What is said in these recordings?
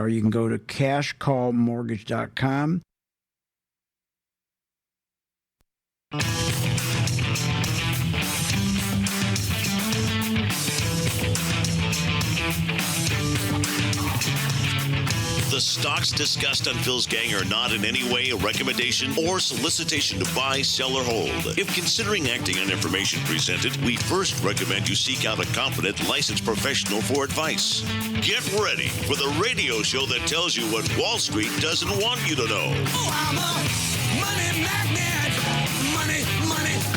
or you can go to cashcallmortgage.com. The stocks discussed on Phil's Gang are not in any way a recommendation or solicitation to buy, sell, or hold. If considering acting on information presented, we first recommend you seek out a competent, licensed professional for advice. Get ready for the radio show that tells you what Wall Street doesn't want you to know. Oh, I'm a money magnet.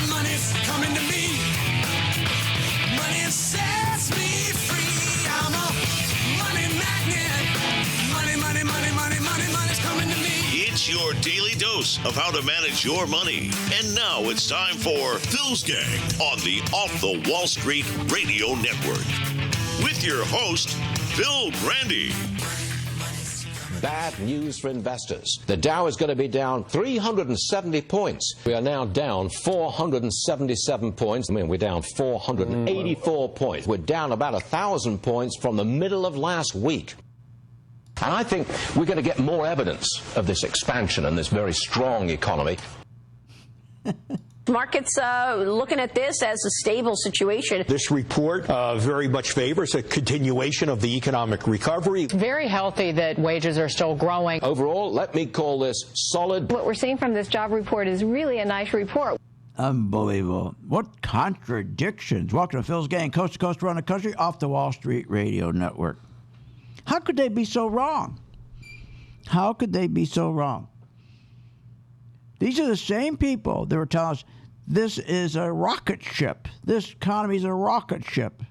Money's coming to me. Money sets me free. I'm a money magnet. Money's coming to me. It's your daily dose of how to manage your money. And now it's time for Phil's Gang on the Off the Wall Street Radio Network. With your host, Phil Grandy. Bad news for investors. The Dow is going to be down 370 points. We are now down 477 points. We're down 484 points. We're down about 1,000 points from the middle of last week. And I think we're going to get more evidence of this expansion and this very strong economy. Markets looking at this as a stable situation. This report very much favors a continuation of the economic recovery. Very healthy that wages are still growing. Overall, let me call this solid. What we're seeing from this job report is really a nice report. Unbelievable. What contradictions. Welcome to Phil's Gang, coast to coast around the country, off the Wall Street Radio Network. How could they be so wrong? How could they be so wrong? These are the same people that were telling us this is a rocket ship. This economy is a rocket ship.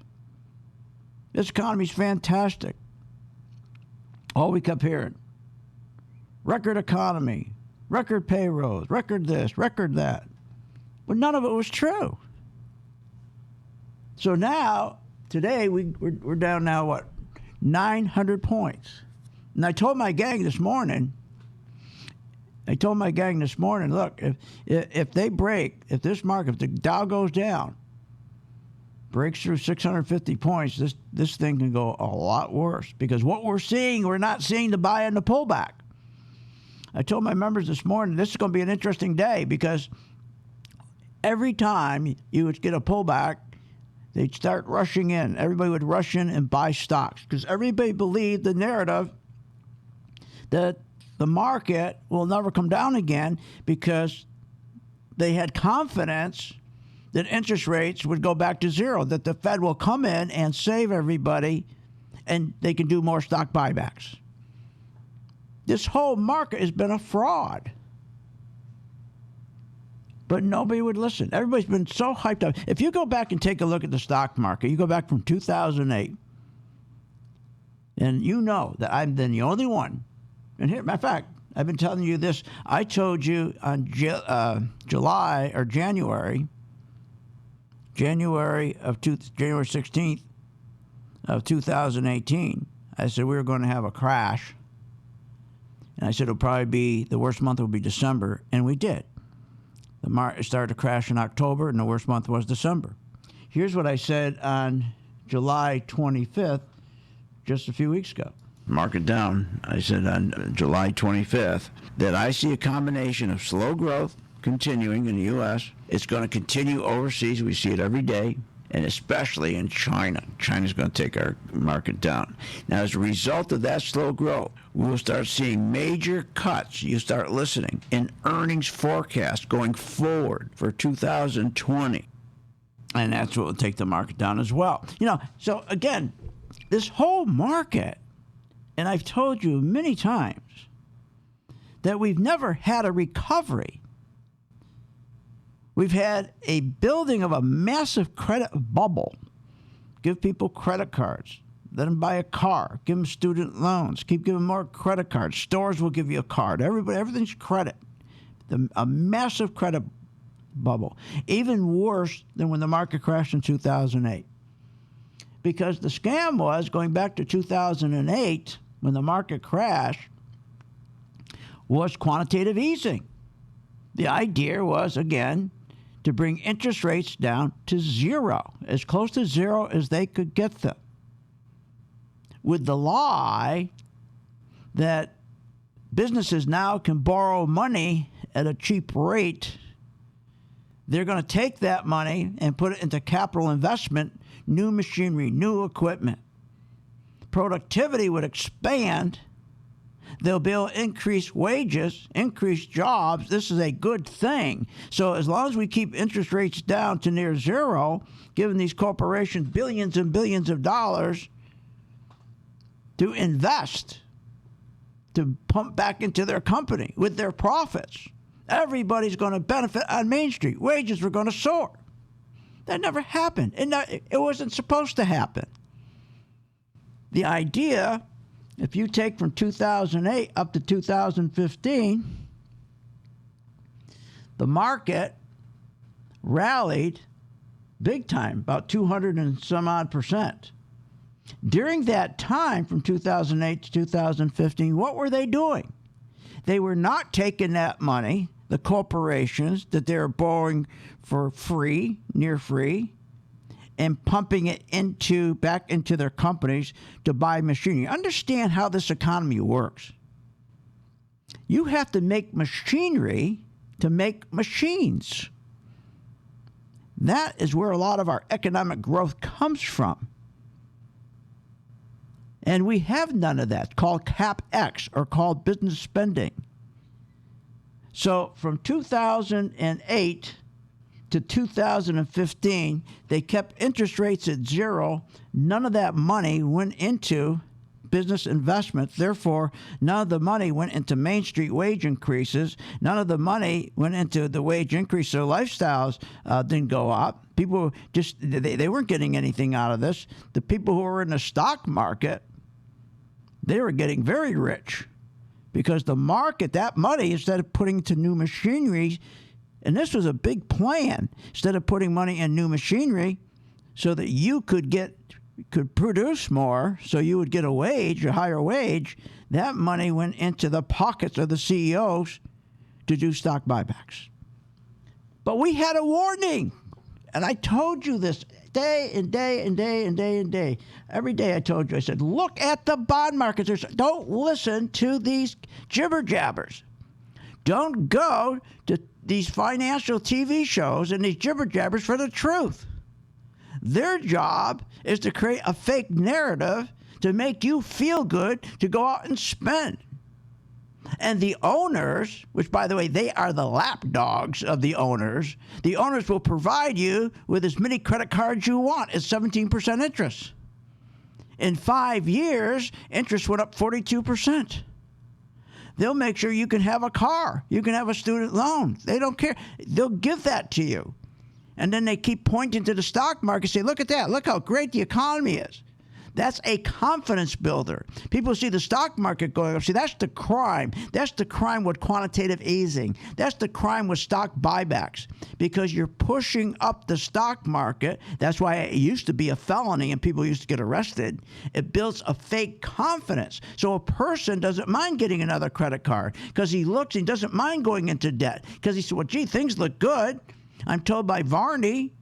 This economy is fantastic. All we kept hearing. Record economy, record payrolls, record this, record that. But none of it was true. So now, today, we're down now, what? 900 points. And I told my gang this morning, look, if they break, if this market, if the Dow goes down, breaks through 650 points, this thing can go a lot worse. Because what we're not seeing the buy and the pullback. I told my members this morning, this is going to be an interesting day because every time you would get a pullback, they'd start rushing in. Everybody would rush in and buy stocks because everybody believed the narrative that the market will never come down again because they had confidence that interest rates would go back to zero, that the Fed will come in and save everybody and they can do more stock buybacks. This whole market has been a fraud. But nobody would listen. Everybody's been so hyped up. If you go back and take a look at the stock market, you go back from 2008, and you know that I've been the only one. And here, matter of fact, I've been telling you this. I told you on January 16th of 2018, I said we were going to have a crash. And I said it'll probably be, the worst month will be December, and we did. The market started to crash in October, and the worst month was December. Here's what I said on July 25th, just a few weeks ago. Market down. I said on July 25th that I see a combination of slow growth continuing in the U.S. It's going to continue overseas. We see it every day, and especially in China. China's going to take our market down. Now, as a result of that slow growth, we'll start seeing major cuts. You start listening in earnings forecast going forward for 2020. And that's what will take the market down as well. So again, this whole market, and I've told you many times that we've never had a recovery. We've had a building of a massive credit bubble. Give people credit cards. Let them buy a car. Give them student loans. Keep giving more credit cards. Stores will give you a card. Everything's credit. A massive credit bubble. Even worse than when the market crashed in 2008. Because the scam was, going back to 2008, when the market crashed, was quantitative easing. The idea was, again, to bring interest rates down to zero, as close to zero as they could get them, with the lie that businesses now can borrow money at a cheap rate, they're going to take that money and put it into capital investment, new machinery, new equipment. Productivity would expand. They'll be able to increase wages, increase jobs. This is a good thing. So as long as we keep interest rates down to near zero, giving these corporations billions and billions of dollars to invest, to pump back into their company with their profits, everybody's going to benefit on Main Street. Wages were going to soar. That never happened. It wasn't supposed to happen. The idea, if you take from 2008 up to 2015, the market rallied big time, about 200 and some odd percent. During that time, from 2008 to 2015, what were they doing? They were not taking that money, the corporations that they were borrowing for free, near free, and pumping it back into their companies to buy machinery. Understand how this economy works. You have to make machinery to make machines. That is where a lot of our economic growth comes from. And we have none of that, called CapEx, or called business spending. So from 2008 to 2015, they kept interest rates at zero. None of that money went into business investment. Therefore, none of the money went into Main Street wage increases. None of the money went into the wage increase. So lifestyles didn't go up. People just, they weren't getting anything out of this. The people who were in the stock market, they were getting very rich because the market, that money, instead of putting to new machinery, and this was a big plan, instead of putting money in new machinery so that you could produce more, so you would get a higher wage, that money went into the pockets of the CEOs to do stock buybacks. But we had a warning, and I told you this day and day and day and day and day. Every day I told you, I said, look at the bond markets. Don't listen to these jibber jabbers. Don't go to these financial TV shows and these jibber jabbers for the truth. Their job is to create a fake narrative to make you feel good to go out and spend. And the owners, which, by the way, they are the lapdogs of the owners will provide you with as many credit cards you want at 17% interest. In 5 years, interest went up 42%. They'll make sure you can have a car. You can have a student loan. They don't care. They'll give that to you. And then they keep pointing to the stock market, say, look at that. Look how great the economy is. That's a confidence builder. People see the stock market going up. See, that's the crime. That's the crime with quantitative easing. That's the crime with stock buybacks, because you're pushing up the stock market. That's why it used to be a felony and people used to get arrested. It builds a fake confidence. So a person doesn't mind getting another credit card because he doesn't mind going into debt because he said, well, gee, things look good. I'm told by Varney,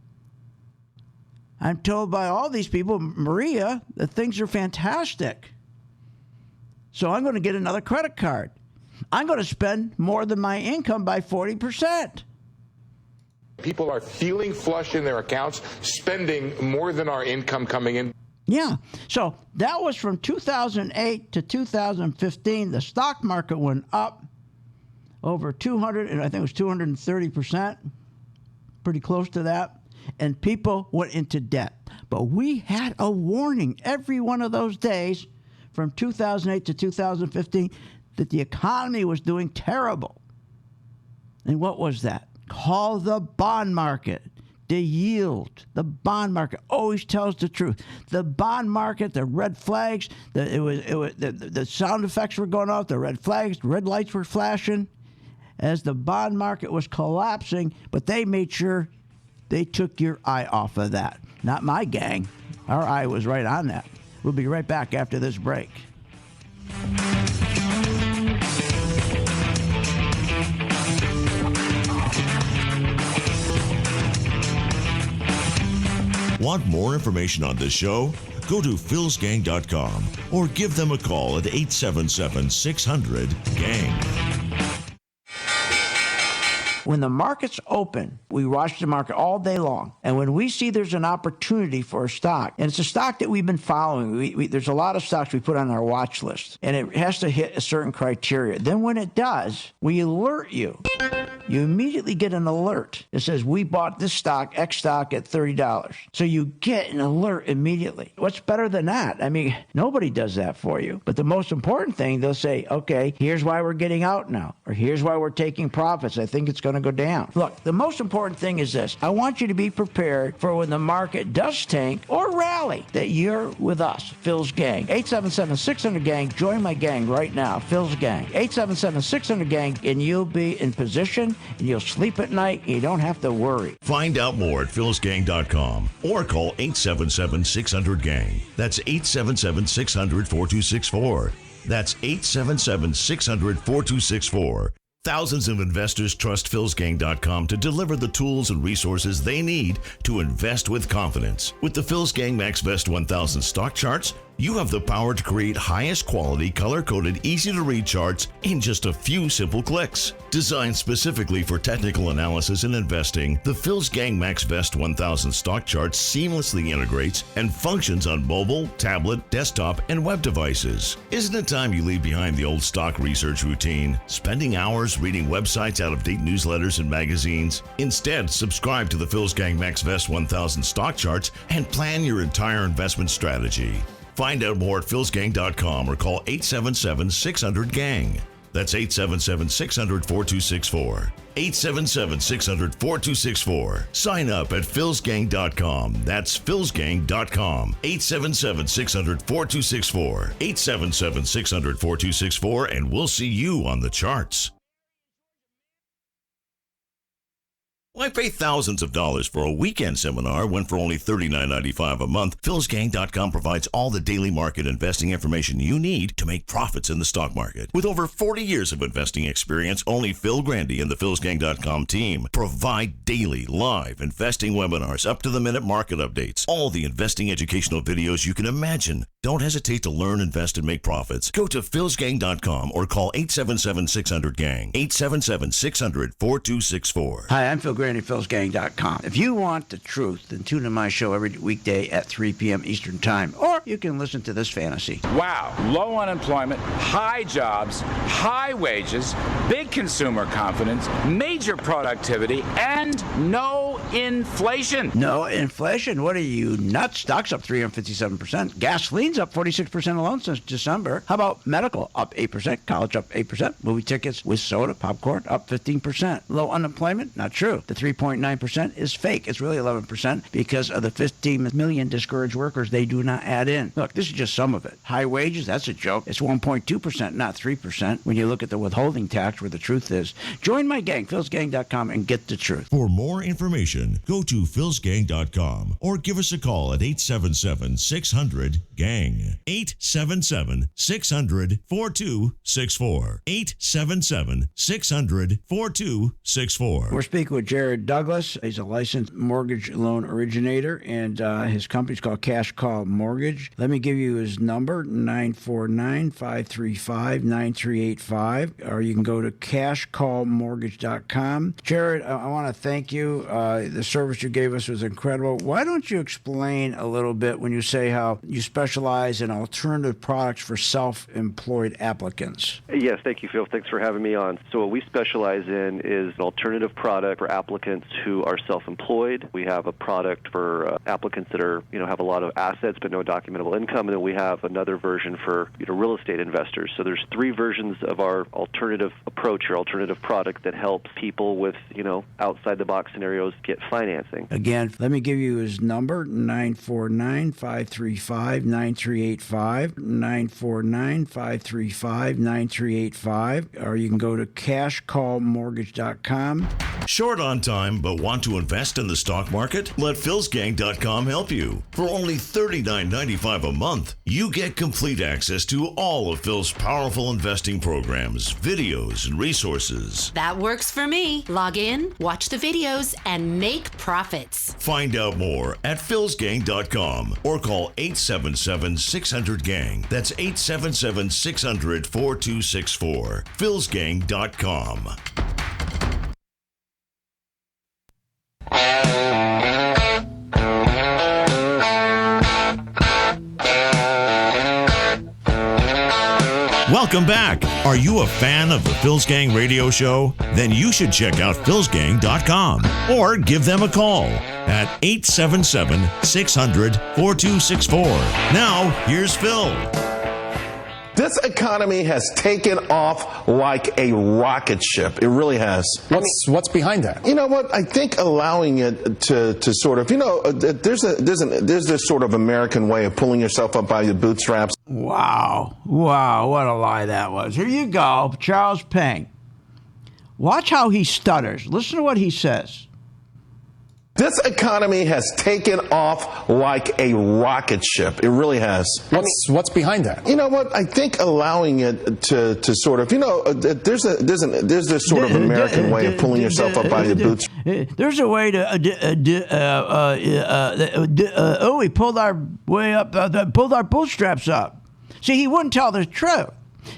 I'm told by all these people, Maria, that things are fantastic. So I'm going to get another credit card. I'm going to spend more than my income by 40%. People are feeling flush in their accounts, spending more than our income coming in. Yeah. So that was from 2008 to 2015. The stock market went up over 200, and I think it was 230%, pretty close to that. And people went into debt. But we had a warning every one of those days from 2008 to 2015 that the economy was doing terrible. And what was that? Call the bond market. The yield. The bond market always tells the truth. The bond market, the red flags, the sound effects were going off, the red flags, the red lights were flashing as the bond market was collapsing, but they made sure they took your eye off of that. Not my gang. Our eye was right on that. We'll be right back after this break. Want more information on this show? Go to philsgang.com or give them a call at 877-600-GANG. When the market's open, we watch the market all day long. And when we see there's an opportunity for a stock, and it's a stock that we've been following, there's a lot of stocks we put on our watch list, and it has to hit a certain criteria. Then when it does, we alert you. You immediately get an alert that says, we bought this stock, X stock, at $30. So you get an alert immediately. What's better than that? I mean, nobody does that for you. But the most important thing, they'll say, okay, here's why we're getting out now, or here's why we're taking profits. I think it's going to go down. Look, the most important thing is this. I want you to be prepared for when the market does tank or rally, that you're with us, Phil's Gang. 877-600-GANG. Join my gang right now, Phil's Gang. 877-600-GANG, and you'll be in position, and you'll sleep at night, and you don't have to worry. Find out more at philsgang.com or call 877-600-GANG. That's 877-600-4264. That's 877-600-4264. Thousands of investors trust philsgang.com to deliver the tools and resources they need to invest with confidence. With the Phil's Gang MaxVest 1000 stock charts, you have the power to create highest quality, color-coded, easy-to-read charts in just a few simple clicks. Designed specifically for technical analysis and investing, the Phil's Gang MaxVest 1000 stock chart seamlessly integrates and functions on mobile, tablet, desktop, and web devices. Isn't it time you leave behind the old stock research routine, spending hours reading websites, out-of-date newsletters, and magazines? Instead, subscribe to the Phil's Gang MaxVest 1000 stock charts and plan your entire investment strategy. Find out more at philsgang.com or call 877-600-GANG. That's 877-600-4264. 877-600-4264. Sign up at philsgang.com. That's philsgang.com. 877-600-4264. 877-600-4264, and we'll see you on the charts. Why pay thousands of dollars for a weekend seminar when for only $39.95 a month, philsgang.com provides all the daily market investing information you need to make profits in the stock market. With over 40 years of investing experience, only Phil Grandy and the philsgang.com team provide daily live investing webinars, up-to-the-minute market updates, all the investing educational videos you can imagine. Don't hesitate to learn, invest, and make profits. Go to philsgang.com or call 877-600-GANG, 877-600-4264. Hi, I'm Phil Grandy, philsgang.com. If you want the truth, then tune in my show every weekday at 3 p.m. Eastern Time, or you can listen to this fantasy. Wow, low unemployment, high jobs, high wages, big consumer confidence, major productivity, and no inflation. No inflation? What are you, nuts? Stocks up 357%. Gasoline's up 46% alone since December. How about medical? Up 8%. College up 8%. Movie tickets with soda, popcorn, up 15%. Low unemployment? Not true. The 3.9% is fake. It's really 11% because of the 15 million discouraged workers they do not add in. Look, this is just some of it. High wages? That's a joke. It's 1.2%, not 3%. When you look at the withholding tax, where the truth is. Join my gang, philsgang.com, and get the truth. For more information, go to philsgang.com or give us a call at 877-600-GANG. 877-600-4264. 877-600-4264. We're speaking with Jared Douglas. He's a licensed mortgage loan originator, and his company's called Cash Call Mortgage. Let me give you his number, 949-535-9385, or you can go to cashcallmortgage.com. Jared, I want to thank you. The service you gave us was incredible. Why don't you explain a little bit when you say how you specialize in alternative products for self-employed applicants? Yes, thank you, Phil. Thanks for having me on. So what we specialize in is an alternative product for applicants who are self-employed. We have a product for applicants that are, have a lot of assets but no documentable income, and then we have another version for real estate investors. So there's three versions of our alternative approach or alternative product that helps people with, outside the box scenarios get financing. Again, let me give you his number, 949-535-9385, 949-535-9385, or you can go to cashcallmortgage.com. Short on time but want to invest in the stock market? Let philsgang.com help you. For only $39.95 a month, you get complete access to all of Phil's powerful investing programs, videos, and resources. That works for me. Log in, watch the videos, and make profits. Find out more at philsgang.com or call 877-600-GANG. That's 877-600-4264. philsgang.com. Welcome back. Are you a fan of the Phil's Gang radio show? Then you should check out philsgang.com or give them a call at 877-600-4264. Now, here's Phil. This economy has taken off like a rocket ship. It really has. What's behind that? You know what? I think allowing it to sort of, there's this sort of American way of pulling yourself up by your bootstraps. Wow, what a lie that was. Here you go, Charles Payne. Watch how he stutters. Listen to what he says. This economy has taken off like a rocket ship. It really has. What's behind that? You know what? I think allowing it to sort of, there's this sort of American way of pulling yourself up by your boots. There's a way to we pulled our way up, pulled our bootstraps up. See, he wouldn't tell the truth.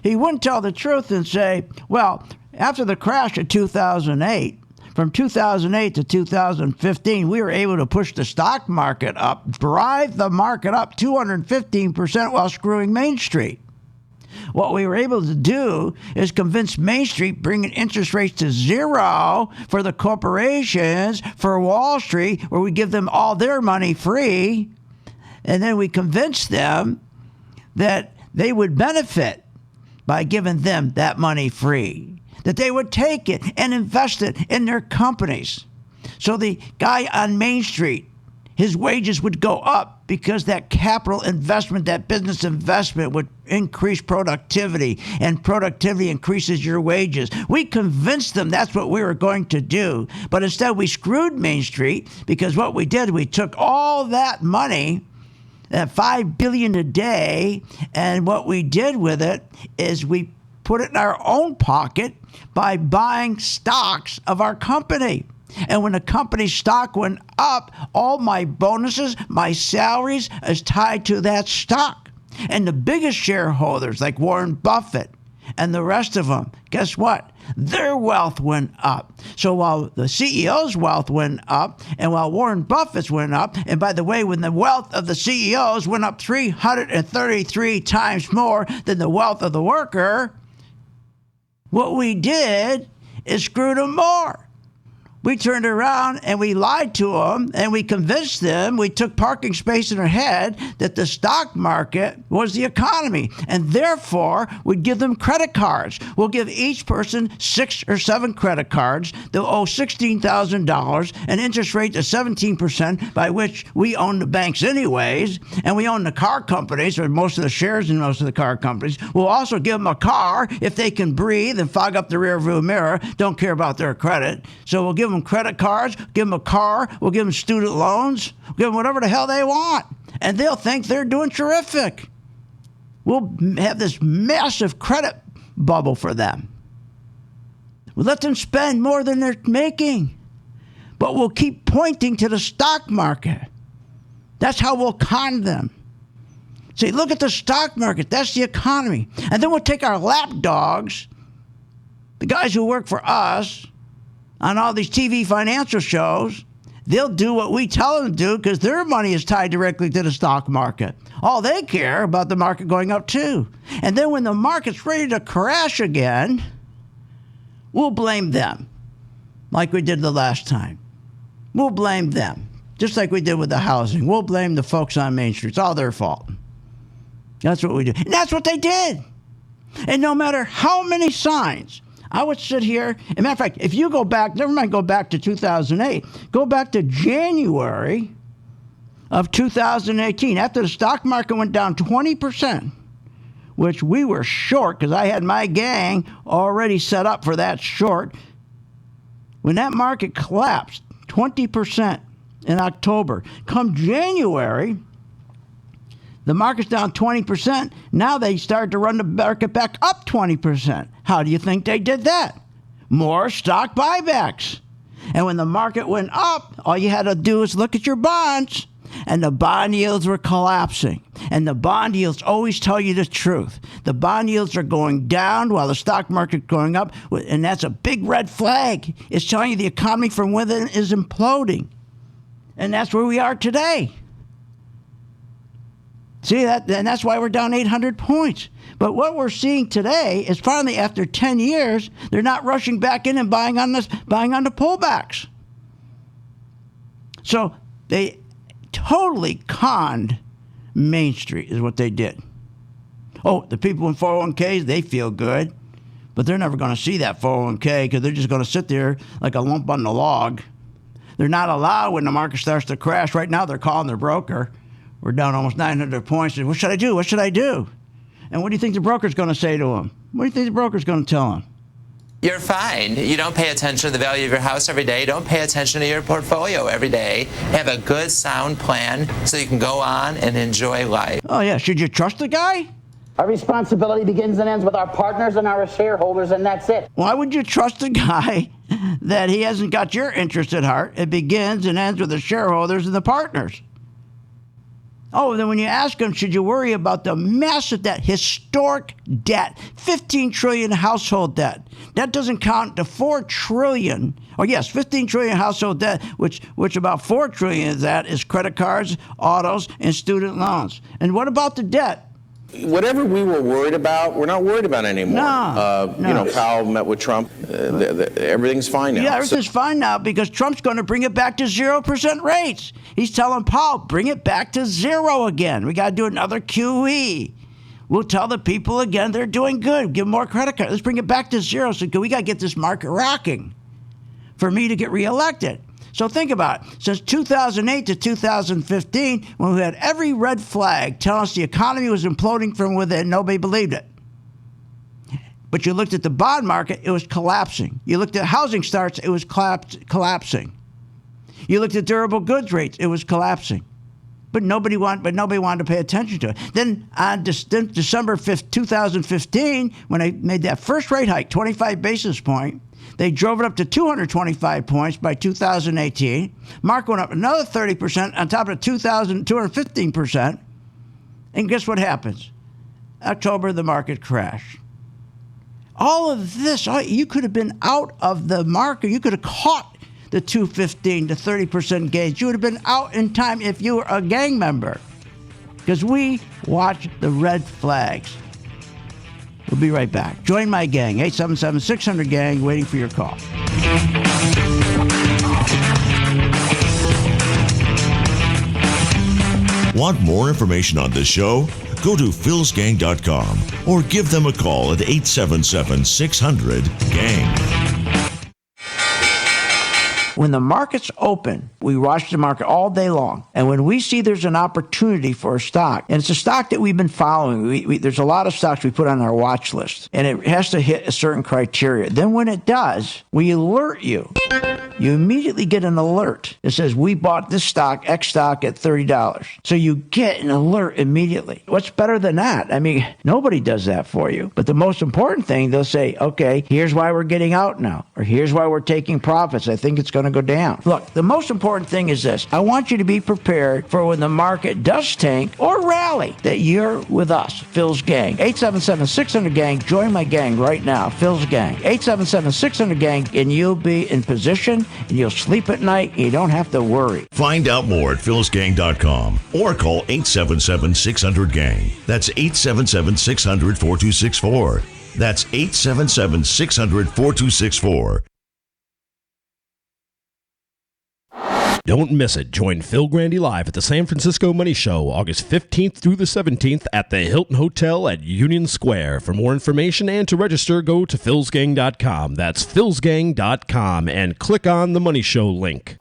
He wouldn't tell the truth and say, well, after the crash of 2008. From 2008 to 2015, we were able to push the stock market up, drive the market up 215% while screwing Main Street. What we were able to do is convince Main Street, bringing interest rates to zero for the corporations, for Wall Street, where we give them all their money free. And then we convinced them that they would benefit by giving them that money free, that they would take it and invest it in their companies. So the guy on Main Street, his wages would go up because that capital investment, that business investment would increase productivity, and productivity increases your wages. We convinced them that's what we were going to do. But instead we screwed Main Street, because what we did, we took all that money, that $5 billion a day, and what we did with it is we put it in our own pocket by buying stocks of our company. And when the company's stock went up, all my bonuses, my salaries is tied to that stock. And the biggest shareholders, like Warren Buffett and the rest of them, guess what? Their wealth went up. So while the CEO's wealth went up, and while Warren Buffett's went up, and by the way, when the wealth of the CEOs went up 333 times more than the wealth of the worker, what we did is screwed them more. We turned around and we lied to them, and we convinced them, we took parking space in their head, that the stock market was the economy, and therefore we'd give them credit cards. We'll give each person 6 or 7 credit cards. They'll owe $16,000, an interest rate of 17%, by which we own the banks anyways, and we own the car companies, or most of the shares in most of the car companies. We'll also give them a car if they can breathe and fog up the rear view mirror, don't care about their credit. So we'll give them credit cards, give them a car, we'll give them student loans, we'll give them whatever the hell they want, and they'll think they're doing terrific. We'll have this massive credit bubble for them. We'll let them spend more than they're making, but we'll keep pointing to the stock market. That's how we'll con them. Say, look at the stock market, that's the economy. And then we'll take our lapdogs, the guys who work for us, on all these TV financial shows. They'll do what we tell them to do because their money is tied directly to the stock market. All they care about the market going up too. And then when the market's ready to crash again, we'll blame them like we did the last time. We'll blame them just like we did with the housing. We'll blame the folks on Main Street. It's all their fault. That's what we do. And that's what they did. And no matter how many signs, I would sit here. As a matter of fact, if you go back, never mind go back to 2008, go back to January of 2018, after the stock market went down 20%, which we were short because I had my gang already set up for that short. when that market collapsed 20% in October, come January, the market's down 20%. Now they started to run the market back up 20%. How do you think they did that? More stock buybacks. And when the market went up, all you had to do is look at your bonds. And the bond yields were collapsing. And the bond yields always tell you the truth. The bond yields are going down while the stock market's going up. And that's a big red flag. It's telling you the economy from within is imploding. And that's where we are today. See that? And that's why we're down 800 points. But what we're seeing today is finally, after 10 years, they're not rushing back in and buying on the pullbacks. So they totally conned Main Street is what they did. Oh, the people in 401ks, they feel good, but they're never going to see that 401k because they're just going to sit there like a lump on the log. They're not allowed when the market starts to crash. Right now, they're calling their broker. We're down almost 900 points. What should I do? What should I do? And what do you think the broker's going to say to them? What do you think the broker's going to tell them? You're fine. You don't pay attention to the value of your house every day. Don't pay attention to your portfolio every day. Have a good, sound plan so you can go on and enjoy life. Oh, yeah. Should you trust the guy? Our responsibility begins and ends with our partners and our shareholders, and that's it. Why would you trust a guy that he hasn't got your interest at heart? It begins and ends with the shareholders and the partners. Oh, then when you ask him, should you worry about the massive debt, historic debt, 15 trillion household debt? That doesn't count the 4 trillion, or yes, 15 trillion household debt, which about 4 trillion of that is credit cards, autos, and student loans. And what about the debt? Whatever we were worried about, we're not worried about anymore. No. You know, Powell met with Trump. Everything's fine now. Yeah, everything's fine now because Trump's going to bring it back to 0% rates. He's telling Powell, bring it back to zero again. We got to do another QE. We'll tell the people again they're doing good. Give them more credit cards. Let's bring it back to zero. So we got to get this market rocking for me to get reelected. So think about it. Since 2008 to 2015, when we had every red flag telling us the economy was imploding from within, nobody believed it. But you looked at the bond market, it was collapsing. You looked at housing starts, it was collapsing. You looked at durable goods rates, it was collapsing. But nobody wanted to pay attention to it. Then on December 5th, 2015, when I made that first rate hike, 25 basis point, they drove it up to 225 points by 2018. Mark went up another 30% on top of 215%. And guess what happens? October, the market crashed. All of this, you could have been out of the market. You could have caught the 215 to 30% gains. You would have been out in time if you were a gang member. Because we watch the red flags. We'll be right back. Join my gang, 877-600-GANG, waiting for your call. Want more information on this show? Go to philsgang.com or give them a call at 877-600-GANG. When the market's open, we watch the market all day long. And when we see there's an opportunity for a stock, and it's a stock that we've been following, there's a lot of stocks we put on our watch list, and it has to hit a certain criteria. Then when it does, we alert you. You immediately get an alert that says, we bought this stock, X stock, at $30. So you get an alert immediately. What's better than that? I mean, nobody does that for you. But the most important thing, they'll say, okay, here's why we're getting out now, or here's why we're taking profits. I think it's going to go down. Look, the most important thing is this. I want you to be prepared for when the market does tank or rally, that you're with us, Phil's Gang. 877-600-GANG. Join my gang right now, Phil's Gang. 877-600-GANG, and you'll be in position, and you'll sleep at night, and you don't have to worry. Find out more at philsgang.com or call 877-600-GANG. That's 877-600-4264. That's 877-600-4264. Don't miss it. Join Phil Grandy live at the San Francisco Money Show, August 15th through the 17th at the Hilton Hotel at Union Square. For more information and to register, go to philsgang.com. That's philsgang.com and click on the Money Show link.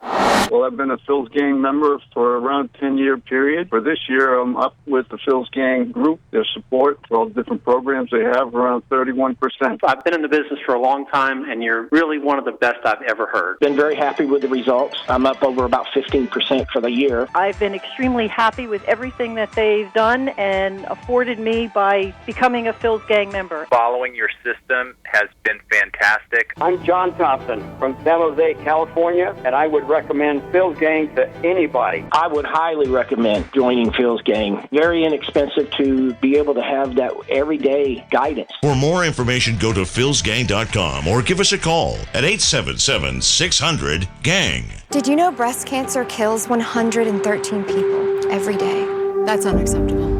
Well, I've been a Phil's Gang member for around a 10-year period. For this year, I'm up with the Phil's Gang group, their support for all the different programs they have, around 31%. I've been in the business for a long time, and you're really one of the best I've ever heard. Been very happy with the results. I'm up over about 15% for the year. I've been extremely happy with everything that they've done and afforded me by becoming a Phil's Gang member. Following your system has been fantastic. I'm John Thompson from San Jose, California, and I would recommend Phil's Gang to anybody. I would highly recommend joining Phil's Gang. Very inexpensive to be able to have that everyday guidance. For more information, go to philsgang.com or give us a call at 877-600-GANG. Did you know breast cancer kills 113 people every day? That's unacceptable.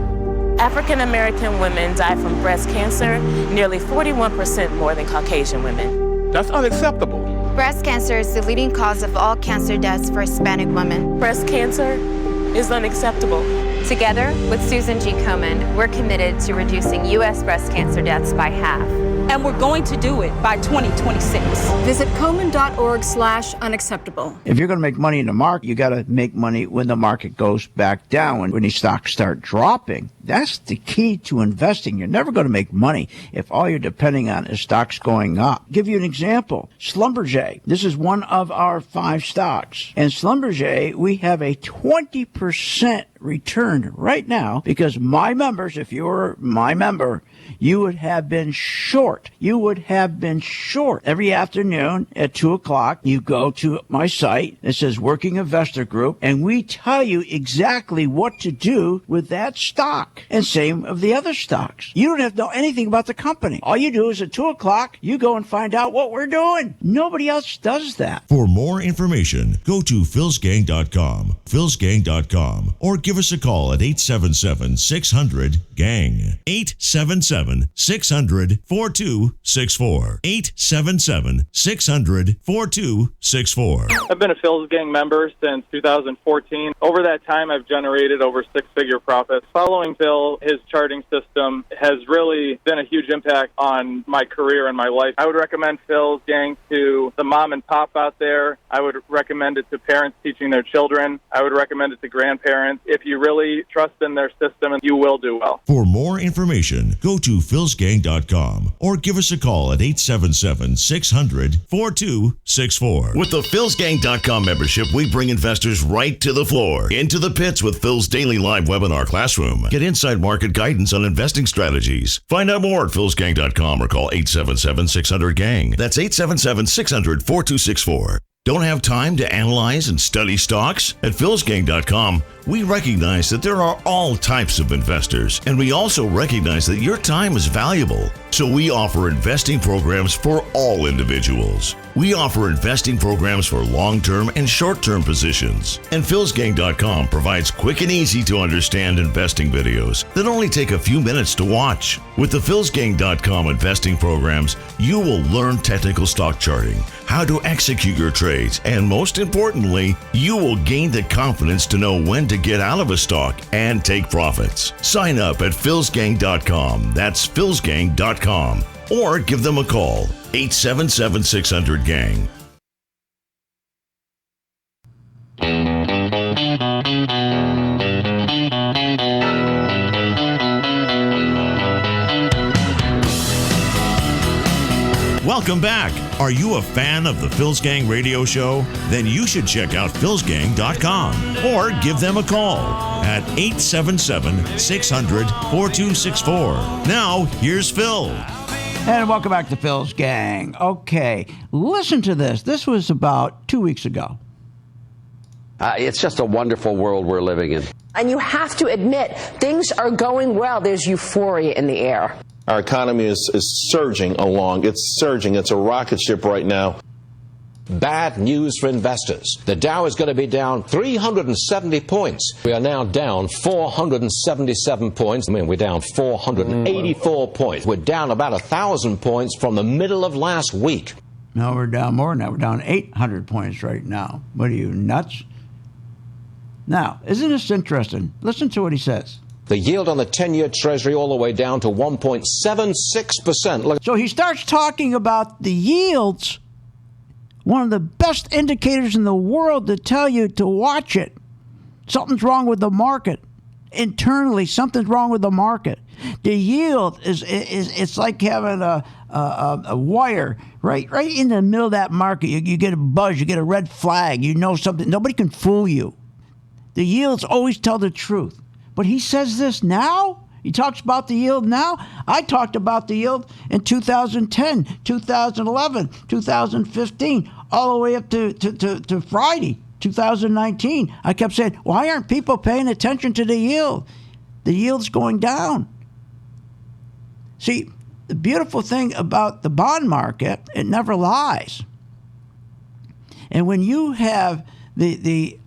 African American women die from breast cancer nearly 41% more than Caucasian women. That's unacceptable. Breast cancer is the leading cause of all cancer deaths for Hispanic women. Breast cancer is unacceptable. Together with Susan G. Komen, we're committed to reducing U.S. breast cancer deaths by half. And we're going to do it by 2026. Visit Komen.org/unacceptable. If you're going to make money in the market, you got to make money when the market goes back down. When these stocks start dropping, that's the key to investing. You're never going to make money if all you're depending on is stocks going up. I'll give you an example. Schlumberger. This is one of our 5 stocks. And Schlumberger, we have a 20% return right now because my members, if you're my member, you would have been short. You would have been short. Every afternoon at 2 o'clock, you go to my site. It says Working Investor Group, and we tell you exactly what to do with that stock. And same of the other stocks. You don't have to know anything about the company. All you do is at 2 o'clock, you go and find out what we're doing. Nobody else does that. For more information, go to philsgang.com, philsgang.com, or give us a call at 877-600-GANG, 877-600-4264, 877-600-4264. I've been a Phil's Gang member since 2014. Over that time, I've generated over 6-figure profits. Following Phil, his charting system has really been a huge impact on my career and my life. I would recommend Phil's Gang to the mom and pop out there. I would recommend it to parents teaching their children. I would recommend it to grandparents. If you really trust in their system, you will do well. For more information, go to philsgang.com or give us a call at 877-600-4264. With the philsgang.com membership, we bring investors right to the floor, into the pits with Phil's daily live webinar classroom. Get inside market guidance on investing strategies. Find out more at philsgang.com or call 877-600-GANG. That's 877-600-4264. Don't have time to analyze and study stocks? At philsgang.com, we recognize that there are all types of investors, and we also recognize that your time is valuable. So we offer investing programs for all individuals. We offer investing programs for long-term and short-term positions. And philsgang.com provides quick and easy to understand investing videos that only take a few minutes to watch. With the philsgang.com investing programs, you will learn technical stock charting, how to execute your trades, and most importantly, you will gain the confidence to know when to get out of a stock and take profits. Sign up at philsgang.com. That's philsgang.com. Or give them a call, 877-600-GANG. Welcome back. Are you a fan of the Phil's Gang radio show? Then you should check out philsgang.com or give them a call at 877-600-4264. Now, here's Phil. And welcome back to Phil's Gang. Okay, listen to this. This was about 2 weeks ago. It's just a wonderful world we're living in. And you have to admit, things are going well. There's euphoria in the air. Our economy is surging along. It's surging. It's a rocket ship right now. Bad news for investors. The Dow is going to be down 370 points. We are now down 477 points. We're down 484 points. We're down about 1,000 points from the middle of last week. No, we're down more than that. We're down 800 points right now. What are you, nuts? Now, isn't this interesting? Listen to what he says. The yield on the 10-year Treasury all the way down to 1.76%. So he starts talking about the yields One of the best indicators in the world to tell you to watch it. Something's wrong with the market. Internally, something's wrong with the market. The yield it's like having a wire right in the middle of that market. You get a buzz, you get a red flag, you know something. Nobody can fool you. The yields always tell the truth. But he says this now? He talks about the yield now? I talked about the yield in 2010, 2011, 2015, all the way up to Friday, 2019. I kept saying, why aren't people paying attention to the yield? The yield's going down. See, the beautiful thing about the bond market, it never lies. And when you have the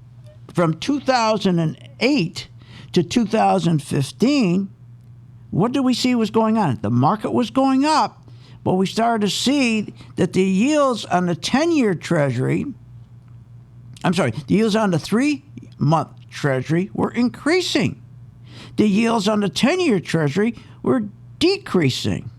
from 2008 to 2015, what did we see was going on? The market was going up, but we started to see that the yields on the 10-year Treasury, the yields on the 3-month Treasury were increasing. The yields on the 10-year Treasury were decreasing.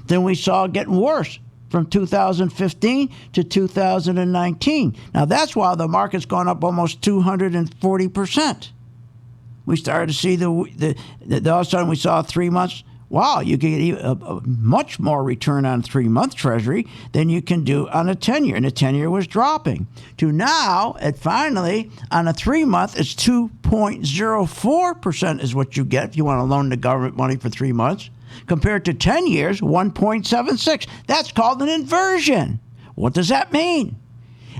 Then we saw it getting worse from 2015 to 2019. Now, that's why the market's gone up almost 240%. We started to see all of a sudden we saw 3 months. Wow, you can get a much more return on 3-month Treasury than you can do on a 10-year. And the 10-year was dropping. To now, finally, on a 3-month, it's 2.04% is what you get if you want to loan the government money for 3 months. Compared to 10 years, 1.76. That's called an inversion. What does that mean?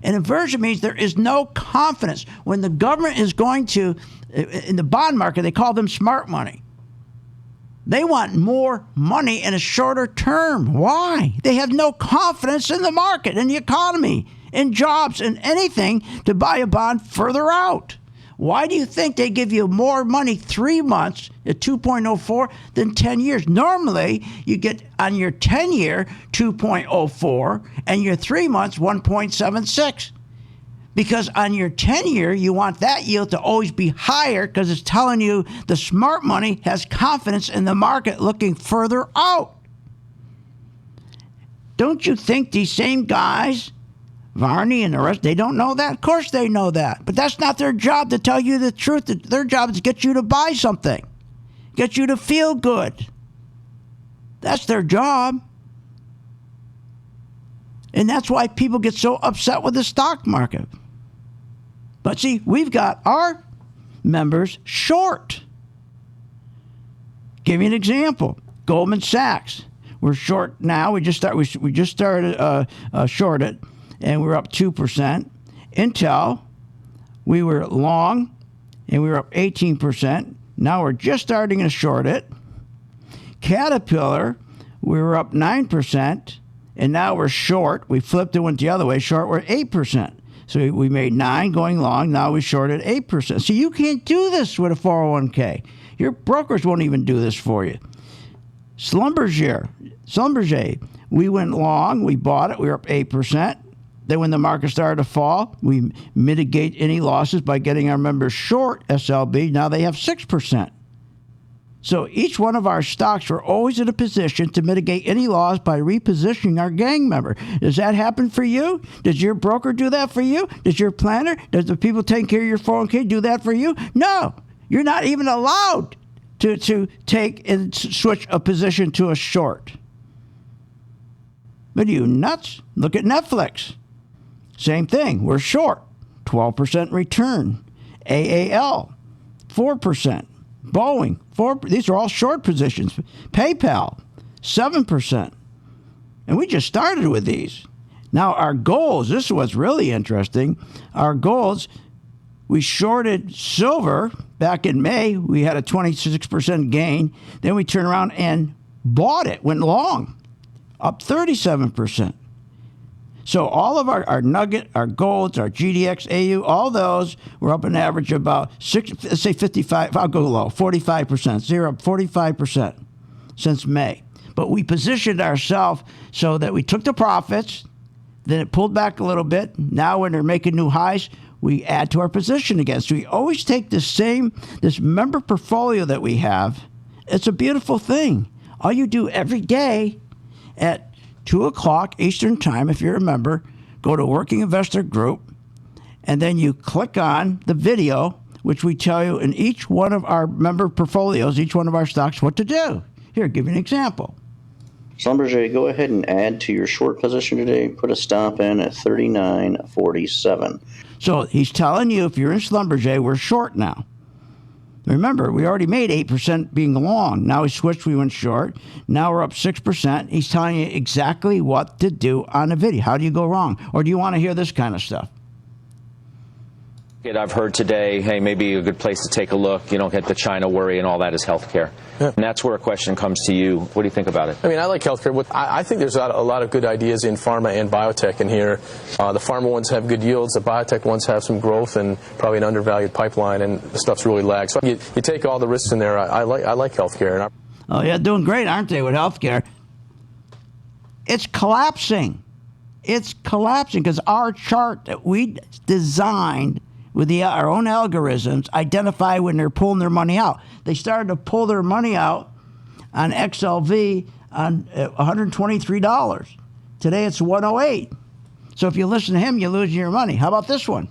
An inversion means there is no confidence. When the government is going to, in the bond market, they call them smart money. They want more money in a shorter term. Why? They have no confidence in the market, in the economy, in jobs, in anything to buy a bond further out. Why do you think they give you more money 3 months at 2.04 than 10 years? Normally, you get on your 10-year 2.04 and your 3 months 1.76. Because on your 10-year, you want that yield to always be higher because it's telling you the smart money has confidence in the market looking further out. Don't you think these same guys, Varney and the rest, they don't know that? Of course they know that. But that's not their job to tell you the truth. Their job is to get you to buy something, get you to feel good. That's their job. And that's why people get so upset with the stock market. But see, we've got our members short. Give you an example. Goldman Sachs. We're short now. We just started shorted, and we're up 2%. Intel, we were long, and we were up 18%. Now we're just starting to short it. Caterpillar, we were up 9%, and now we're short. We flipped it, went the other way. Short, we're 8%. So we made 9 going long. Now we shorted 8%. So you can't do this with a 401k. Your brokers won't even do this for you. Schlumberger, we went long. We bought it. We were up 8%. Then when the market started to fall, we mitigate any losses by getting our members short SLB. Now they have 6%. So each one of our stocks are always in a position to mitigate any loss by repositioning our gang member. Does that happen for you? Does your broker do that for you? Does your planner, does the people taking care of your 401k do that for you? No. You're not even allowed to take and switch a position to a short. But are you nuts? Look at Netflix. Same thing. We're short. 12% return. AAL, 4%. Boeing, 4%. These are all short positions. PayPal, 7%. And we just started with these. Now, our goals, this is what's really interesting. Our goals, we shorted silver back in May. We had a 26% gain. Then we turned around and bought it, went long, up 37%. So all of our nugget, our golds, our GDX, AU, all those were up an average of about 55, I'll go low, 45%, zero, 45% since May. But we positioned ourselves so that we took the profits, then it pulled back a little bit. Now when they're making new highs, we add to our position again. So we always take this member portfolio that we have. It's a beautiful thing. All you do every day at 2 o'clock Eastern time, if you're a member, go to Working Investor Group, and then you click on the video, which we tell you in each one of our member portfolios, each one of our stocks, what to do. Here, give you an example. Schlumberger, go ahead and add to your short position today. Put a stop in at 39.47. So he's telling you if you're in Schlumberger, we're short now. Remember, we already made 8% being long. Now we switched, we went short. Now we're up 6%. He's telling you exactly what to do on a video. How do you go wrong? Or do you want to hear this kind of stuff? I've heard today, hey, maybe a good place to take a look, you don't get the China worry and all that is healthcare. Yeah. And that's where a question comes to you. What do you think about it? I mean, I like healthcare. I think there's a lot of good ideas in pharma and biotech in here. The pharma ones have good yields. The biotech ones have some growth and probably an undervalued pipeline, and the stuff's really lagged. So you take all the risks in there. I like healthcare. Oh, yeah, doing great, aren't they, with healthcare? It's collapsing. It's collapsing because our chart that we designed with our own algorithms identify when they're pulling their money out. They started to pull their money out on XLV on $123. Today it's $108. So if you listen to him, you lose your money. How about this one?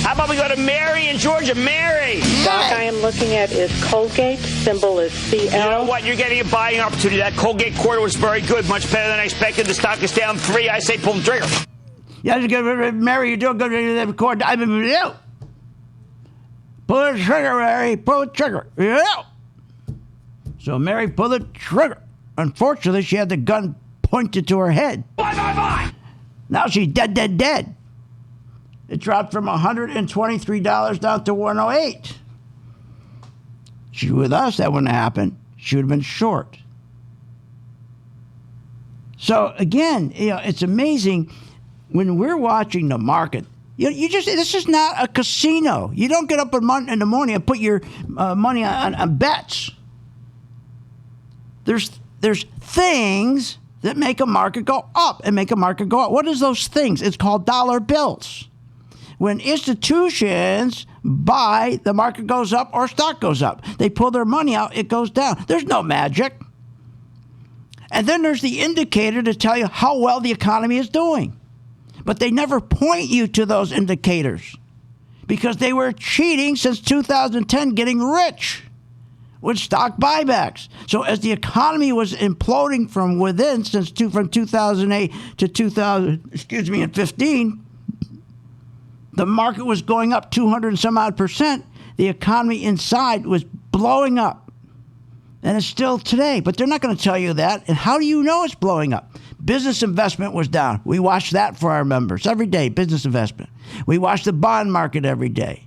How about we go to Mary in Georgia? Mary! Stock I am looking at is Colgate. Symbol is CL. You know what? You're getting a buying opportunity. That Colgate quarter was very good, much better than I expected. The stock is down 3. I say pull the trigger. Yeah, Mary, you're doing good. Pull the trigger, Mary. Pull the trigger. Yeah. So Mary pulled the trigger. Unfortunately, she had the gun pointed to her head. Bye. Now she's dead. It dropped from $123 down to $108. She with us, that wouldn't happen. She would have been short. So again, it's amazing. When we're watching the market, this is not a casino. You don't get up in the morning and put your money on bets. There's things that make a market go up and make a market go up. What is those things? It's called dollar bills. When institutions buy, the market goes up or stock goes up. They pull their money out, it goes down. There's no magic. And then there's the indicator to tell you how well the economy is doing. But they never point you to those indicators because they were cheating since 2010, getting rich with stock buybacks. So as the economy was imploding from within from 2008 to 2015, the market was going up 200 and some odd percent. The economy inside was blowing up. And it's still today, but they're not going to tell you that. And how do you know it's blowing up? Business investment was down. We watch that for our members every day, business investment. We watch the bond market every day.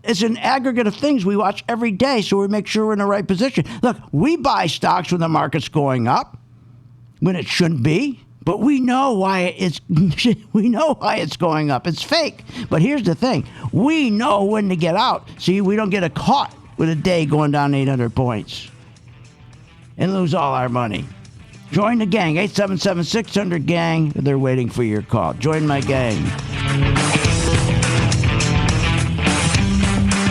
It's an aggregate of things we watch every day, so we make sure we're in the right position. Look, we buy stocks when the market's going up, when it shouldn't be, but we know why it's going up. It's fake. But here's the thing. We know when to get out. See, we don't get caught with a day going down 800 points and lose all our money. Join the gang, 877-600-GANG. They're waiting for your call. Join my gang.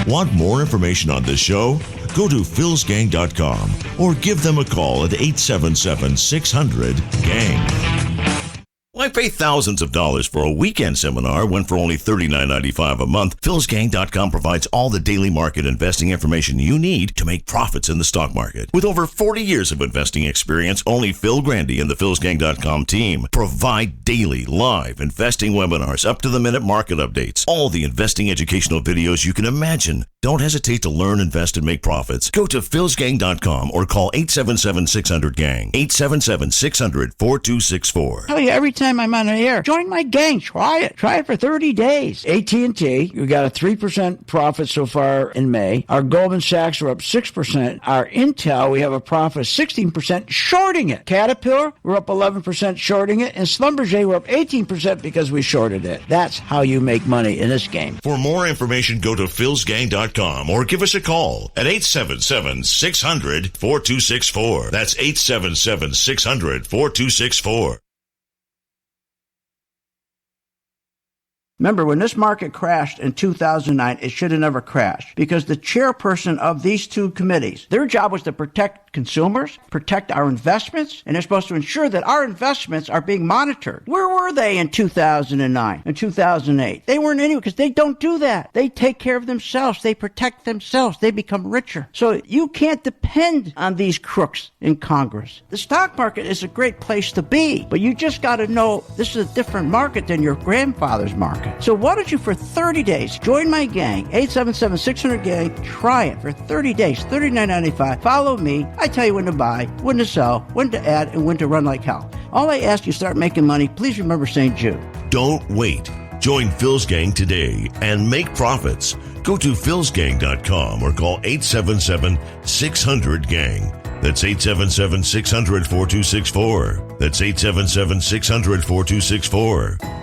Want more information on this show? Go to philsgang.com or give them a call at 877-600-GANG. Why pay thousands of dollars for a weekend seminar when for only $39.95 a month, philsgang.com provides all the daily market investing information you need to make profits in the stock market. With over 40 years of investing experience, only Phil Grandy and the philsgang.com team provide daily live investing webinars, up-to-the-minute market updates, all the investing educational videos you can imagine. Don't hesitate to learn, invest, and make profits. Go to philsgang.com or call 877-600-GANG, 877-600-4264. Tell you every time I'm on the air, join my gang. Try it. Try it for 30 days. AT&T, we got a 3% profit so far in May. Our Goldman Sachs are up 6%. Our Intel, we have a profit of 16% shorting it. Caterpillar, we're up 11% shorting it. And Schlumberger, we're up 18% because we shorted it. That's how you make money in this game. For more information, go to philsgang.com or give us a call at 877-600-4264. That's 877-600-4264. Remember, when this market crashed in 2009, it should have never crashed because the chairperson of these two committees, their job was to protect consumers, protect our investments, and they're supposed to ensure that our investments are being monitored. Where were they in 2009 and 2008? They weren't anywhere because they don't do that. They take care of themselves. They protect themselves. They become richer. So you can't depend on these crooks in Congress. The stock market is a great place to be, but you just got to know this is a different market than your grandfather's market. So why don't you, for 30 days, join my gang, 877-600-GANG. Try it for 30 days, $39.95. Follow me. I tell you when to buy, when to sell, when to add, and when to run like hell. All I ask you, start making money. Please remember St. Jude. Don't wait. Join Phil's Gang today and make profits. Go to philsgang.com or call 877-600-GANG. That's 877-600-4264. That's 877-600-4264.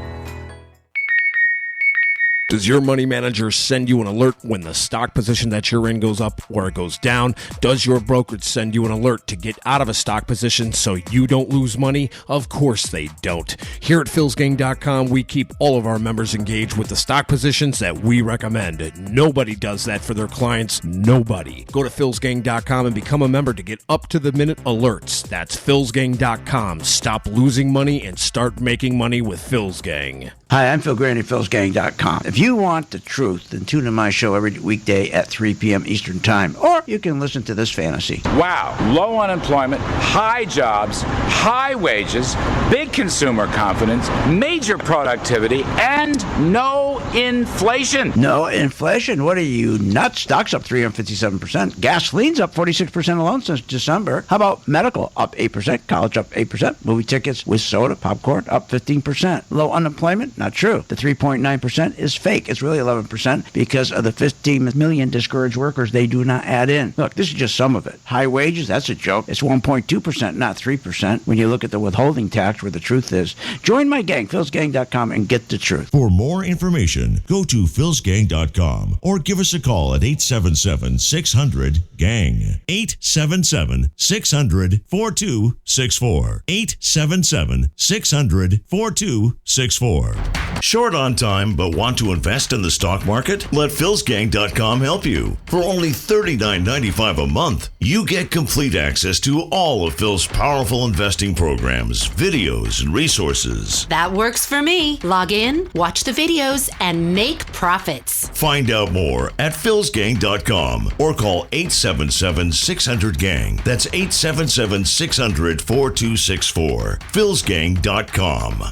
Does your money manager send you an alert when the stock position that you're in goes up or it goes down? Does your brokerage send you an alert to get out of a stock position so you don't lose money? Of course they don't. Here at philsgang.com, we keep all of our members engaged with the stock positions that we recommend. Nobody does that for their clients. Nobody. Go to philsgang.com and become a member to get up-to-the-minute alerts. That's philsgang.com. Stop losing money and start making money with Phil's Gang. Hi, I'm Phil Grandy, philsgang.com. If you want the truth, then tune in my show every weekday at 3 p.m. Eastern Time, or you can listen to this fantasy. Wow, low unemployment, high jobs, high wages, big consumer confidence, major productivity, and no inflation. No inflation? What are you, nuts? Stocks up 357%. Gasoline's up 46% alone since December. How about medical? Up 8%. College up 8%. Movie tickets with soda, popcorn up 15%. Low unemployment? Not true. The 3.9% is fake. It's really 11% because of the 15 million discouraged workers they do not add in. Look, this is just some of it. High wages? That's a joke. It's 1.2%, not 3% when you look at the withholding tax where the truth is. Join my gang, philsgang.com, and get the truth. For more information, go to philsgang.com or give us a call at 877-600-GANG. 877-600-4264. 877-600-4264. Short on time but want to invest in the stock market? Let philsgang.com help you. For only $39.95 a month, you get complete access to all of Phil's powerful investing programs, videos, and resources. That works for me. Log in, watch the videos, and make profits. Find out more at philsgang.com or call 877-600-GANG. That's 877-600-4264. philsgang.com.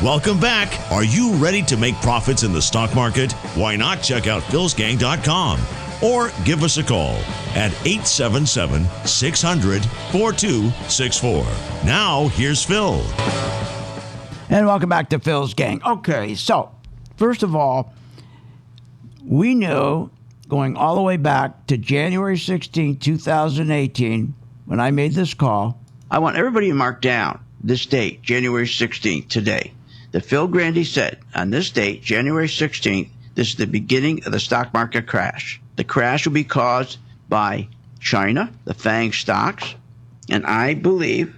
Welcome back. Are you ready to make profits in the stock market? Why not check out philsgang.com or give us a call at 877-600-4264. Now, here's Phil. And welcome back to Phil's Gang. Okay, so first of all, we knew going all the way back to January 16, 2018, when I made this call, I want everybody to mark down this date, January 16th, today. That Phil Grandy said, on this date, January 16th, this is the beginning of the stock market crash. The crash will be caused by China, the FANG stocks, and I believe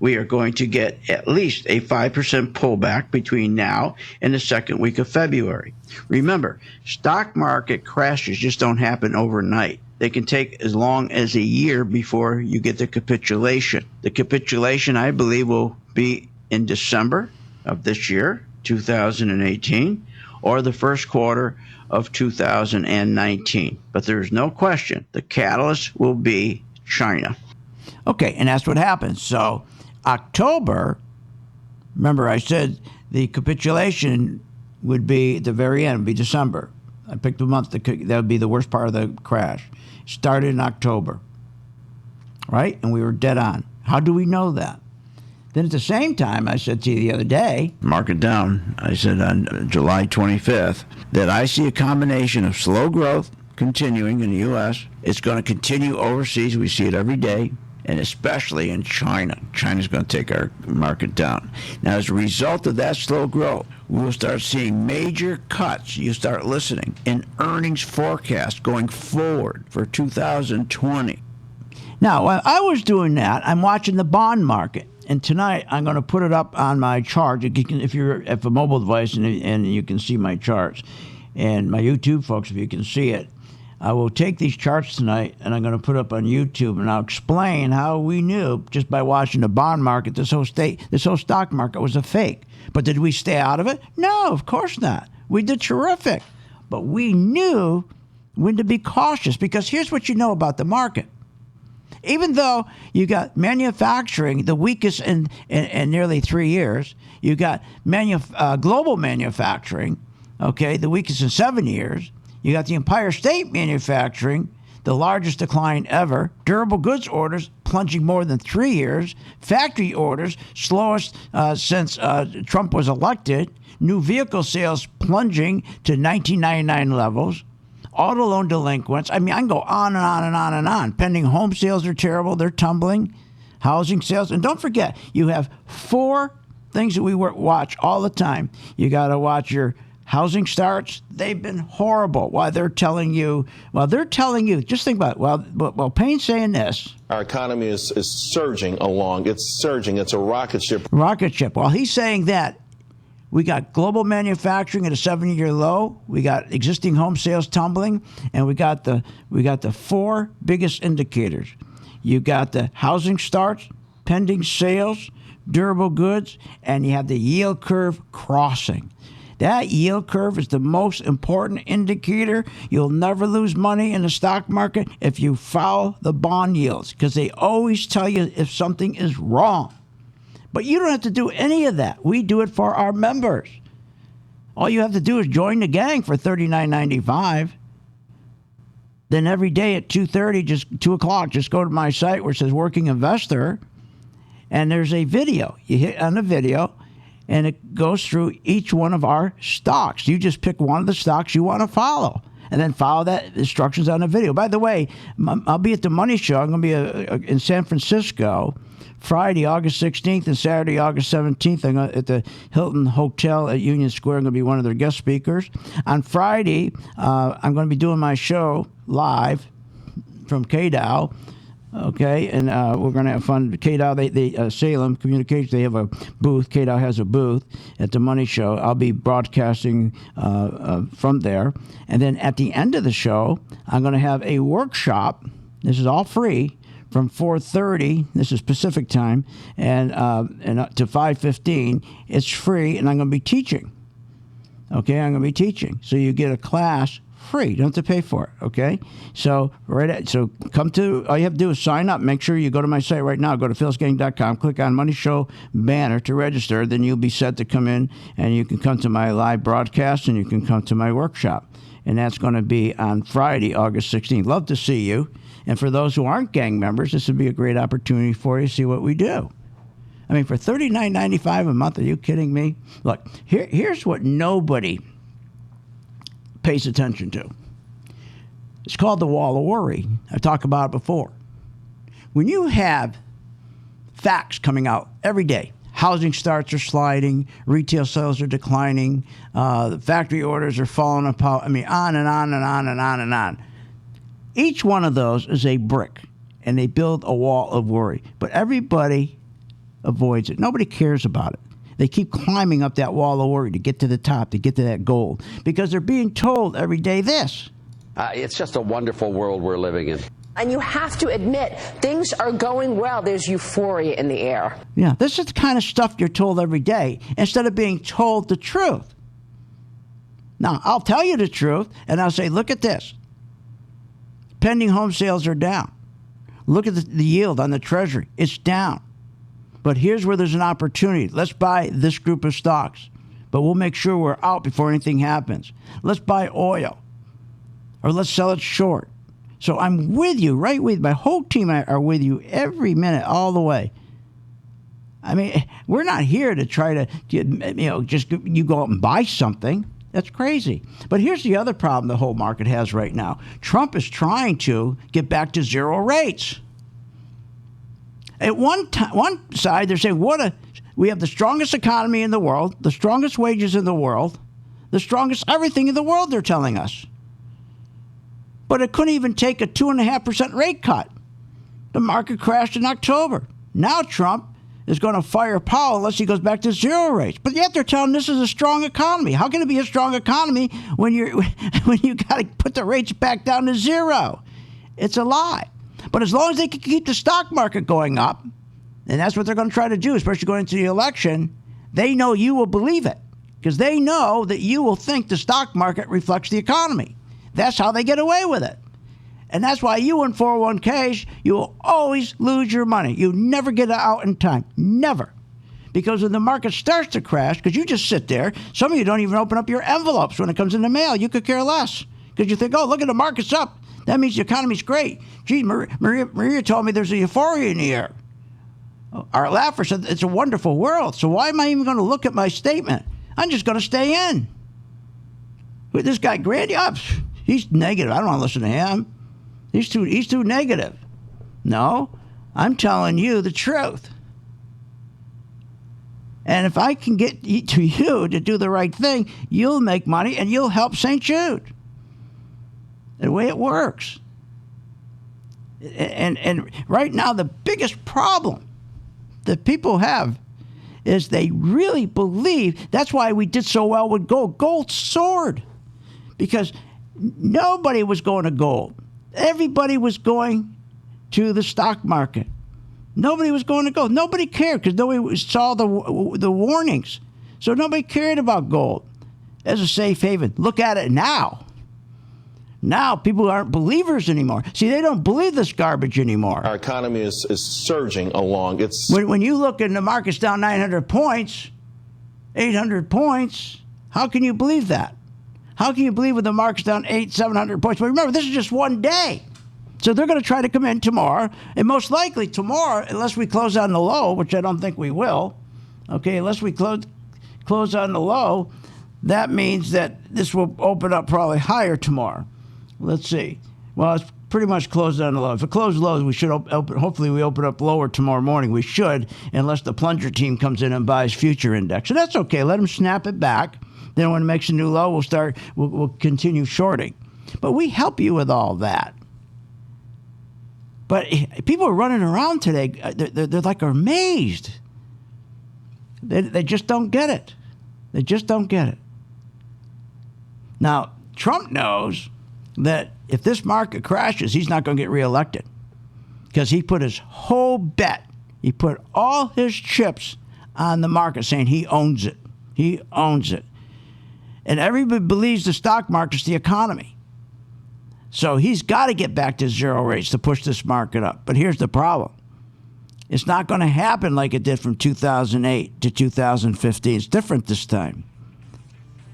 we are going to get at least a 5% pullback between now and the second week of February. Remember, stock market crashes just don't happen overnight. They can take as long as a year before you get the capitulation. The capitulation, I believe, will be in December of this year, 2018, or the first quarter of 2019. But there's no question the catalyst will be China. Okay, and that's what happens. So October, remember I said the capitulation would be at the very end, would be December. I picked a month that would be the worst part of the crash. It started in October, right? And we were dead on. How do we know that? Then at the same time, I said to you the other day, mark it down, I said on July 25th, that I see a combination of slow growth continuing in the U.S. It's going to continue overseas. We see it every day, and especially in China. China's going to take our market down. Now, as a result of that slow growth, we will start seeing major cuts. You start listening in earnings forecast going forward for 2020. Now, while I was doing that, I'm watching the bond market. And tonight, I'm going to put it up on my chart. If you're at a mobile device and you can see my charts. And my YouTube folks, if you can see it, I will take these charts tonight and I'm going to put up on YouTube and I'll explain how we knew just by watching the bond market, this whole stock market was a fake. But did we stay out of it? No, of course not. We did terrific. But we knew when to be cautious because here's what you know about the market. Even though you got manufacturing, the weakest in nearly 3 years, you got global manufacturing, okay, the weakest in 7 years. You got the Empire State manufacturing, the largest decline ever. Durable goods orders plunging more than 3 years. Factory orders slowest since Trump was elected. New vehicle sales plunging to 1999 levels. Auto loan delinquents. I mean, I can go on and on and on and on. Pending home sales are terrible. They're tumbling. Housing sales. And don't forget, you have 4 things that we watch all the time. You got to watch your housing starts. They've been horrible. While they're telling you, just think about it. Well, Payne's saying this. Our economy is surging along. It's surging. It's a rocket ship. Rocket ship. Well, he's saying that. We got global manufacturing at a 7-year low. We got existing home sales tumbling, and we got the 4 biggest indicators. You got the housing starts, pending sales, durable goods, and you have the yield curve crossing. That yield curve is the most important indicator. You'll never lose money in the stock market if you follow the bond yields because they always tell you if something is wrong. But you don't have to do any of that. We do it for our members. All you have to do is join the gang for $39.95. Then every day at 2:30, just 2 o'clock, just go to my site where it says Working Investor, and there's a video. You hit on the video, and it goes through each one of our stocks. You just pick one of the stocks you want to follow, and then follow that instructions on the video. By the way, I'll be at the Money Show. I'm going to be in San Francisco Friday, August 16th, and Saturday, August 17th. I'm at the Hilton Hotel at Union Square. I'm going to be one of their guest speakers. On Friday, I'm going to be doing my show live from KDOW. Okay, and we're going to have fun. KDOW, they Salem Communications, they have a booth. KDOW has a booth at the Money Show. I'll be broadcasting from there. And then at the end of the show, I'm going to have a workshop. This is all free. From 4:30, this is Pacific time, and to 5:15, it's free, and I'm going to be teaching. Okay, I'm going to be teaching, so you get a class free. You don't have to pay for it. Okay, so come to. All you have to do is sign up. Make sure you go to my site right now. Go to philsgang.com. Click on Money Show banner to register. Then you'll be set to come in, and you can come to my live broadcast, and you can come to my workshop, and that's going to be on Friday, August 16th. Love to see you. And for those who aren't gang members, this would be a great opportunity for you to see what we do. I mean, for $39.95 a month, are you kidding me? Look, here's what nobody pays attention to. It's called the wall of worry. I've talked about it before. When you have facts coming out every day, housing starts are sliding, retail sales are declining, the factory orders are falling apart, I mean, on and on and on and on and on. Each one of those is a brick, and they build a wall of worry. But everybody avoids it. Nobody cares about it. They keep climbing up that wall of worry to get to the top, to get to that goal, because they're being told every day this. It's just a wonderful world we're living in. And you have to admit, things are going well. There's euphoria in the air. Yeah, this is the kind of stuff you're told every day instead of being told the truth. Now, I'll tell you the truth, and I'll say, look at this. Pending home sales are down. Look at the yield on the Treasury. It's down. But here's where there's an opportunity. Let's buy this group of stocks. But we'll make sure we're out before anything happens. Let's buy oil. Or let's sell it short. So I'm with you, right with you. My whole team are with you every minute, all the way. I mean, we're not here to try to just you go out and buy something. That's crazy. But here's the other problem the whole market has right now. Trump is trying to get back to zero rates. At one side, they're saying, we have the strongest economy in the world, the strongest wages in the world, the strongest everything in the world, they're telling us. But it couldn't even take a 2.5% rate cut. The market crashed in October. Now Trump is going to fire Powell unless he goes back to zero rates. But yet they're telling this is a strong economy. How can it be a strong economy when you got to put the rates back down to zero? It's a lie. But as long as they can keep the stock market going up, and that's what they're going to try to do, especially going into the election, they know you will believe it because they know that you will think the stock market reflects the economy. That's how they get away with it. And that's why you in 401ks, you will always lose your money. You never get it out in time. Never. Because when the market starts to crash, because you just sit there, some of you don't even open up your envelopes when it comes in the mail. You could care less. Because you think, oh, look at the market's up. That means the economy's great. Gee, Maria told me there's a euphoria in the air. Art Laffer said it's a wonderful world. So why am I even going to look at my statement? I'm just going to stay in. With this guy, Grandy, he's negative. I don't want to listen to him. He's too negative. No, I'm telling you the truth. And if I can get to you to do the right thing, you'll make money and you'll help St. Jude. The way it works. And right now, the biggest problem that people have is they really believe. That's why we did so well with gold. Gold soared because nobody was going to gold. Everybody was going to the stock market. Nobody was going to gold. Nobody cared because nobody saw the warnings. So nobody cared about gold as a safe haven. Look at it now. Now people aren't believers anymore. See, they don't believe this garbage anymore. Our economy is surging along. When you look and the market's down 900 points, 800 points, how can you believe that? How can you believe when the market's down 700 points? But remember, this is just one day. So they're going to try to come in tomorrow. And most likely tomorrow, unless we close on the low, which I don't think we will, okay, unless we close on the low, that means that this will open up probably higher tomorrow. Let's see. Well, it's pretty much closed on the low. If it closed low, we should hopefully we open up lower tomorrow morning. We should, unless the plunger team comes in and buys future index. So that's okay. Let them snap it back. Then when it makes a new low, we'll continue shorting. But we help you with all that. But people are running around today. They're like amazed. They just don't get it. They just don't get it. Now, Trump knows that if this market crashes, he's not going to get reelected because he put his whole bet, he put all his chips on the market saying he owns it. He owns it. And everybody believes the stock market's the economy. So he's got to get back to zero rates to push this market up. But here's the problem. It's not going to happen like it did from 2008 to 2015. It's different this time.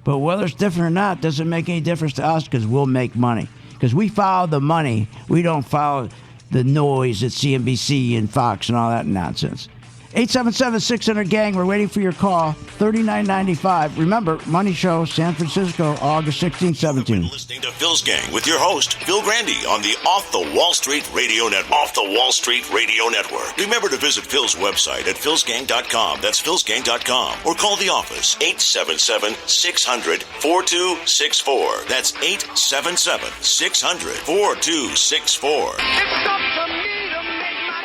But whether it's different or not doesn't make any difference to us because we'll make money. Because we follow the money. We don't follow the noise at CNBC and Fox and all that nonsense. 877-600-GANG. We're waiting for your call. $39.95. Remember, Money Show, San Francisco, August 16, 17. Listening to Phil's Gang with your host, Phil Grandy, on the Off the Wall Street Radio Network. Off the Wall Street Radio Network. Remember to visit Phil's website at philsgang.com. That's philsgang.com. Or call the office, 877-600-4264. That's 877-600-4264.